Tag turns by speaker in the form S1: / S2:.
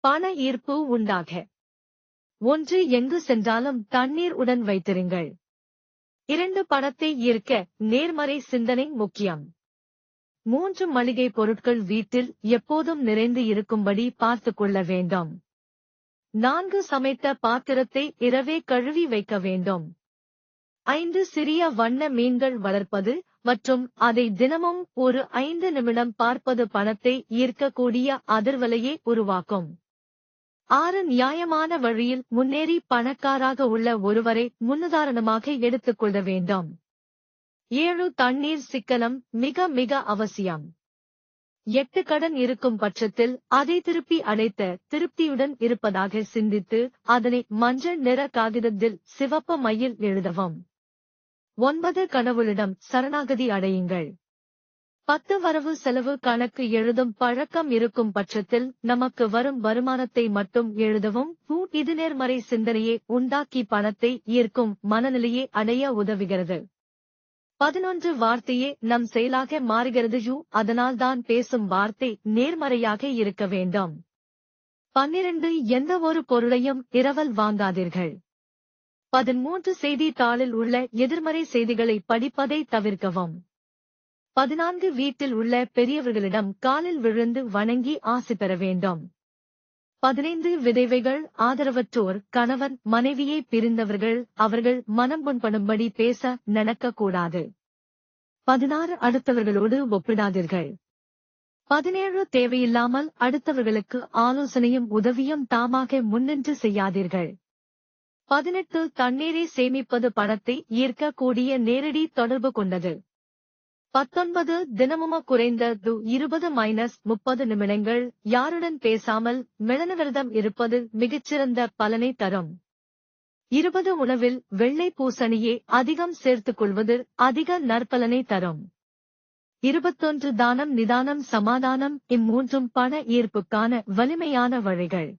S1: பண ஈர்ப்பு உண்டாக. 1. எங்கு சென்றாலும் தண்ணீர் உடன் வைத்திருங்கள். 2. பணத்தை ஈர்க்க நேர்மறை சிந்தனை முக்கியம். 3. மளிகை பொருட்கள் வீட்டில் எப்போதும் நிறைந்து இருக்கும்படி பார்த்துக் கொள்ள வேண்டும். 4. சமைத்த பாத்திரத்தை இரவே கழுவி வைக்க வேண்டும். 5. சிறிய வண்ண மீன்கள் வளர்ப்பது மற்றும் அதை தினமும் ஒரு 5 நிமிடம் பார்ப்பது பணத்தை ஈர்க்கக்கூடிய அதிர்வலையை உருவாக்கும். 6. நியாயமான வழியில் முன்னேறி பணக்காராக உள்ள ஒருவரை முன்னுதாரணமாக எடுத்துக்கொள்ள வேண்டும். 7. தண்ணீர் சிக்கனம் மிக மிக அவசியம். 8. கடன் இருக்கும் பட்சத்தில் அதை திருப்பி அடைத்த திருப்தியுடன் இருப்பதாக சிந்தித்து அதனை மஞ்சள் நிற காகிதத்தில் சிவப்பு மையில் எழுதவும். 9. கடவுளிடம் சரணாகதி அடையுங்கள். 10. வரவு செலவு கணக்கு எழுதும் பழக்கம் இருக்கும் பட்சத்தில் நமக்கு வரும் வருமானத்தை மட்டும் எழுதவும். இது நேர்மறை சிந்தனையை உண்டாக்கி பணத்தை ஈர்க்கும் மனநிலையை அடைய உதவுகிறது. 11. வார்த்தையே நம் செயலாக மாறுகிறது. அதனால்தான் பேசும் வார்த்தை நேர்மறையாக இருக்க வேண்டும். 12. எந்த ஒரு பொருளையும் இரவல் வாங்காதீர்கள். 13. செய்தித்தாளில் உள்ள எதிர்மறை செய்திகளை படிப்பதை தவிர்க்கவும். 14. வீட்டில் உள்ள பெரியவர்களிடம் காலில் விழுந்து வணங்கி ஆசி பெற வேண்டும். 15. விதவைகள், ஆதரவற்றோர், கணவன் மனைவியை பிரிந்தவர்கள், அவர்கள் மனம் புண்படும்படி பேச நடக்கக்கூடாது. 16. அடுத்தவர்களோடு ஒப்பிடாதீர்கள். 17. தேவையில்லாமல் அடுத்தவர்களுக்கு ஆலோசனையும் உதவியும் தாமாக முன்னின்று செய்யாதீர்கள். 18. தண்ணீரை சேமிப்பது பணத்தை ஈர்க்கக்கூடிய நேரடி தொடர்பு கொண்டது. 19. தினமும் குறைந்தது 20-30 நிமிடங்கள் யாருடன் பேசாமல் மெளனவிரதம் இருப்பது மிகச்சிறந்த பலனை தரும். 20. உணவில் வெள்ளை பூசணியை அதிகம் சேர்த்துக் கொள்வது அதிக நற்பலனை தரும். 21. தானம், நிதானம், சமாதானம் இம்மூன்றும் பண ஈர்ப்புக்கான வலிமையான வழிகள்.